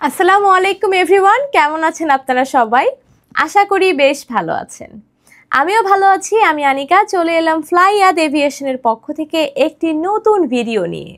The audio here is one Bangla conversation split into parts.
আসসালামু আলাইকুম এভরিওয়ান, কেমন আছেন আপনারা সবাই? আশা করি বেশ ভালো আছেন। আমিও ভালো আছি। আমি আনিকা চলে এলাম ফ্লাইয়াদ এভিয়েশনের পক্ষ থেকে একটি নতুন ভিডিও নিয়ে।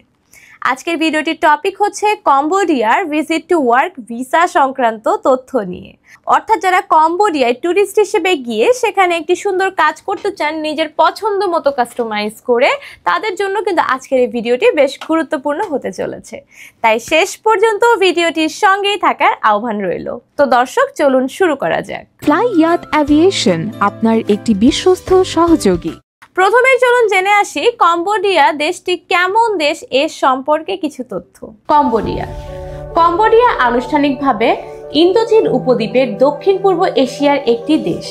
আজকের ভিডিওটির টপিক হচ্ছে কম্বোডিয়ার ভিজিট টু ওয়ার্ক ভিসা সংক্রান্ত তথ্য নিয়ে। অর্থাৎ যারা কম্বোডিয়ায় ট্যুরিস্ট হিসেবে গিয়ে সেখানে একটি সুন্দর কাজ করতে চান নিজের পছন্দ মতো কাস্টমাইজ করে, তাদের জন্য কিন্তু আজকের এই ভিডিওটি বেশ গুরুত্বপূর্ণ হতে চলেছে। তাই শেষ পর্যন্ত ভিডিওটির সঙ্গেই থাকার আহ্বান রইল। তো দর্শক, চলুন শুরু করা যাক। ফ্লাইয়াদ এভিয়েশন আপনার একটি বিশ্বস্ত সহযোগী। প্রথমে চলুন জেনে আসি কম্বোডিয়া দেশটি কেমন দেশ এর সম্পর্কে কিছু তথ্য। কম্বোডিয়া আনুষ্ঠানিকভাবে ইন্দোচীন উপদ্বীপের দক্ষিণ পূর্ব এশিয়ার একটি দেশ।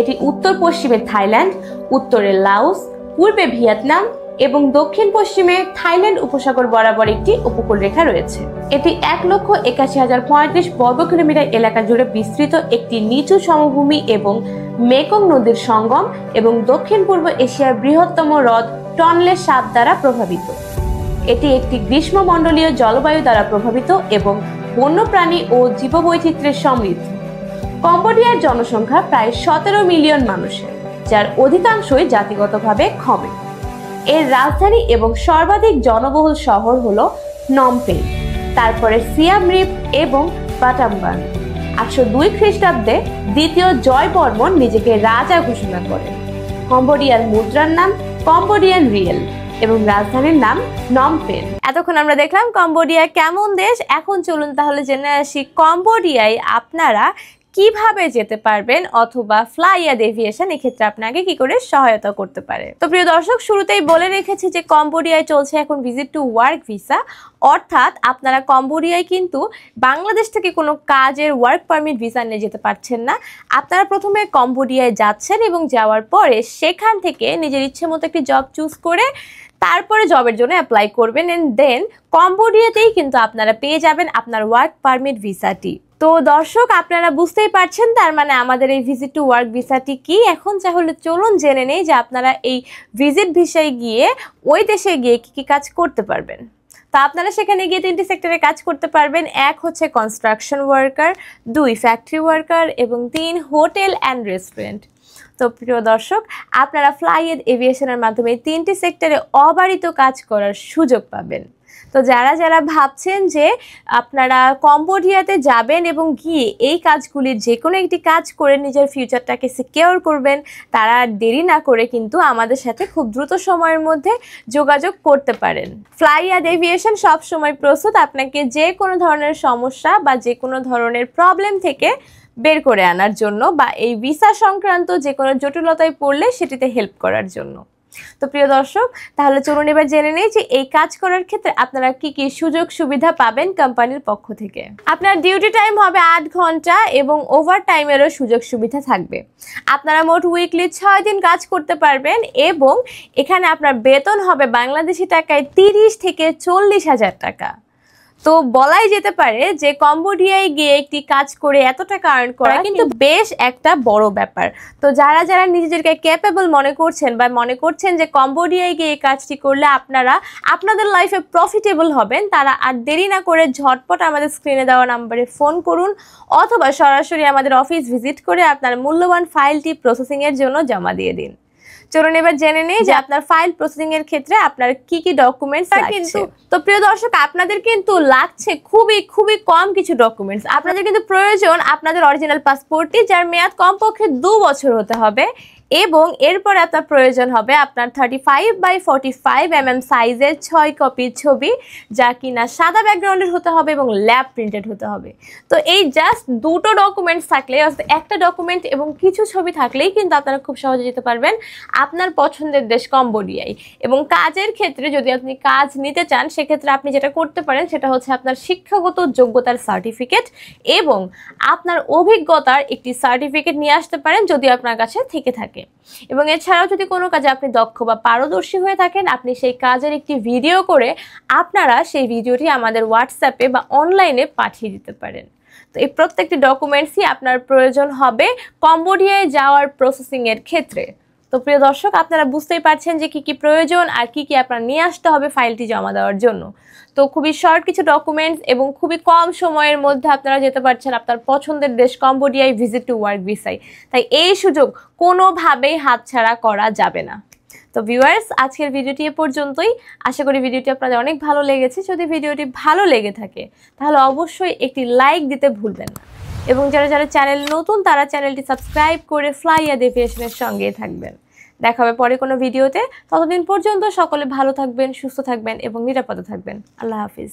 এটি উত্তর পশ্চিমে থাইল্যান্ড, উত্তরে লাওস, পূর্বে ভিয়েতনাম এবং দক্ষিণ পশ্চিমে থাইল্যান্ড উপসাগর বরাবর একটি উপকূল রেখা রয়েছে। এটি 1,81,035 বর্গ কিলোমিটার এলাকা জুড়ে বিস্তৃত একটি নিচু সমভূমি এবং মেকং নদীর সঙ্গম এবং দক্ষিণ পূর্ব এশিয়ার বৃহত্তম হ্রদ টনলে সাপ দ্বারা প্রভাবিত। এটি একটি গ্রীষ্মমণ্ডলীয় জলবায়ু দ্বারা প্রভাবিত এবং বন্যপ্রাণী ও জীববৈচিত্র্যের সমৃদ্ধ। কম্বোডিয়ার জনসংখ্যা প্রায় 17 মিলিয়ন মানুষের, যার অধিকাংশই জাতিগতভাবে খমের। এর রাজধানী এবং সর্বাধিক জনবহুল শহর হল নমপেন, তারপরে সিয়াম রিপ এবং বাটামবান। 802 খ্রিস্টাব্দে দ্বিতীয় জয় বর্মন নিজেকে রাজা ঘোষণা করেন। কম্বোডিয়ার মুদ্রার নাম কম্বোডিয়ান রিয়েল এবং রাজধানীর নাম নমপেন। এতক্ষণ আমরা দেখলাম কম্বোডিয়া কেমন দেশ। এখন চলুন তাহলে জেনে আসি কম্বোডিয়ায় আপনারা কিভাবে যেতে পারবেন অথবা ফ্লাইয়াদ এভিয়েশন এক্ষেত্রে আপনাকে কি করে সহায়তা করতে পারে। তো প্রিয় দর্শক, শুরুতেই বলে রেখেছি যে কম্বোডিয়ায় চলছে এখন ভিজিট টু ওয়ার্ক ভিসা, অর্থাৎ আপনারা কম্বোডিয়ায় কিন্তু বাংলাদেশ থেকে কোনো কাজের ওয়ার্ক পারমিট ভিসা নিয়ে যেতে পারছেন না। আপনারা প্রথমে কম্বোডিয়ায় যাচ্ছেন এবং যাওয়ার পরে সেখান থেকে নিজের ইচ্ছে মতো একটি জব চুজ করে তারপরে জবের জন্য অ্যাপ্লাই করবেন, এন্ড দেন কম্বোডিয়াতেই কিন্তু আপনারা পেয়ে যাবেন আপনার ওয়ার্ক পারমিট ভিসাটি। তো দর্শক, আপনারা বুঝতেই পারছেন তার মানে আমাদের এই ভিজিট টু ওয়ার্ক ভিসাটি কি। এখন তাহলে চলুন জেনে নেই যে আপনারা এই ভিজিট ভিসায় গিয়ে ওই দেশে গিয়ে কি কি কাজ করতে পারবেন। তো আপনারা সেখানে গিয়ে 3টি সেক্টরে কাজ করতে পারবেন। 1 হচ্ছে কনস্ট্রাকশন ওয়ার্কার, 2 ফ্যাক্টরি ওয়ার্কার এবং 3 হোটেল অ্যান্ড রেস্টুরেন্ট। তো প্রিয় দর্শক, আপনারা ফ্লাইয়াদ এভিয়েশনের মাধ্যমে 3টি সেক্টরে অবারিত কাজ করার সুযোগ পাবেন। তো যারা ভাবছেন যে আপনারা কম্বোডিয়াতে যাবেন এবং গিয়ে এই কাজগুলির যে কোনো একটি কাজ করে নিজের ফিউচারটাকে সিকিউর করবেন, তারা দেরি না করে কিন্তু আমাদের সাথে খুব দ্রুত সময়ের মধ্যে যোগাযোগ করতে পারেন। ফ্লাইয়াদ এভিয়েশন সবসময় প্রস্তুত আপনাকে যে কোনো ধরনের সমস্যা বা যে কোনো ধরনের প্রবলেম থেকে বের করে আনার জন্য বা এই ভিসা সংক্রান্ত যে কোনো জটিলতায় পড়লে সেটিতে হেল্প করার জন্য। তো প্রিয় দর্শক, তাহলে চলুন এবার জেনে নেই যে এই কাজ করার ক্ষেত্রে আপনারা কি কি সুযোগ সুবিধা পাবেন কোম্পানির পক্ষ থেকে। আপনার ডিউটি টাইম হবে 8 ঘন্টা এবং ওভার টাইমেরও সুযোগ সুবিধা থাকবে। আপনারা মোট উইকলি 6 দিন কাজ করতে পারবেন এবং এখানে আপনার বেতন হবে বাংলাদেশি টাকায় 30 থেকে 40,000 টাকা। তো বলাই যেতে পারে যে কম্বোডিয়ায় গিয়ে একটি কাজ করে এত টাকা আর্ন করা কিন্তু বেশ একটা বড় ব্যাপার। তো যারা নিজেদেরকে ক্যাপেবল মনে করছেন বা মনে করছেন যে কম্বোডিয়ায় গিয়ে এই কাজটি করলে আপনারা আপনাদের লাইফে প্রফিটেবল হবেন, তারা আর দেরি না করে ঝটপট আমাদের স্ক্রিনে দেওয়া নাম্বারে ফোন করুন অথবা সরাসরি আমাদের অফিস ভিজিট করে আপনার মূল্যবান ফাইলটি প্রসেসিংয়ের জন্য জমা দিয়ে দিন। চলুন এবার জেনে নেই যে আপনার ফাইল প্রসেসিং এর ক্ষেত্রে আপনার কি কি ডকুমেন্টস লাগছে। তো প্রিয় দর্শক, আপনাদের কিন্তু লাগছে খুবই কম কিছু ডকুমেন্টস। আপনাদের কিন্তু প্রয়োজন আপনাদের অরিজিনাল পাসপোর্টটি, যার মেয়াদ কমপক্ষে 2 বছর হতে হবে, এবং এরপরে আপনার প্রয়োজন হবে আপনার 35x45 mm সাইজের 6 কপির ছবি, যা কিনা সাদা ব্যাকগ্রাউন্ডের হতে হবে এবং ল্যাব প্রিন্টেড হতে হবে। তো এই জাস্ট 2টো ডকুমেন্টস থাকলে, একটা ডকুমেন্ট এবং কিছু ছবি থাকলেই কিন্তু আপনারা খুব সহজে যেতে পারবেন আপনার পছন্দের দেশ কম্বোডিয়ায়। এবং কাজের ক্ষেত্রে যদি আপনি কাজ নিতে চান, সেক্ষেত্রে আপনি যেটা করতে পারেন সেটা হচ্ছে আপনার শিক্ষাগত যোগ্যতার সার্টিফিকেট এবং আপনার অভিজ্ঞতার একটি সার্টিফিকেট নিয়ে আসতে পারেন যদি আপনার কাছে থেকে থাকে। এবং এছাড়াও যদি কোনো কাজে আপনি দক্ষ বা পারদর্শী হয়ে থাকেন, আপনি সেই কাজের একটি ভিডিও করে আপনারা সেই ভিডিওটি আমাদের হোয়াটসঅ্যাপে বা অনলাইনে পাঠিয়ে দিতে পারেন। তো এই প্রত্যেকটি ডকুমেন্টসই আপনার প্রয়োজন হবে কম্বোডিয়ায় যাওয়ার প্রসেসিং এর ক্ষেত্রে। তো তো প্রিয় দর্শক, আপনারা বুঝতেই পারছেন যে কি কি প্রয়োজন আর কি কি আপনার নিয়ে আসতে হবে ফাইলটি জমা দেওয়ার জন্য। তো খুবই শর্ট কিছু ডকুমেন্টস এবং খুবই কম সময়ের মধ্যে আপনারা যেতে পারছেন আপনার পছন্দের দেশ কম্বোডিয়ায় ভিজিট টু ওয়ার্ক ভিসায়। তাই এই সুযোগ কোনোভাবেই হাতছাড়া করা যাবে না। তো ভিউয়ার্স, আজকের ভিডিওটি এ পর্যন্তই। আশা করি ভিডিওটি আপনাদের অনেক ভালো লেগেছে। যদি ভিডিওটি ভালো লেগে থাকে তাহলে অবশ্যই একটি লাইক দিতে ভুলবেন না, এবং যারা যারা চ্যানেল নতুন তারা চ্যানেলটি সাবস্ক্রাইব করে ফ্লাইয়াদ এভিয়েশনের সঙ্গে থাকবেন। দেখা হবে পরে কোনো ভিডিওতে। ততদিন পর্যন্ত সকলে ভালো থাকবেন, সুস্থ থাকবেন এবং নিরাপদে থাকবেন। আল্লাহ হাফিজ।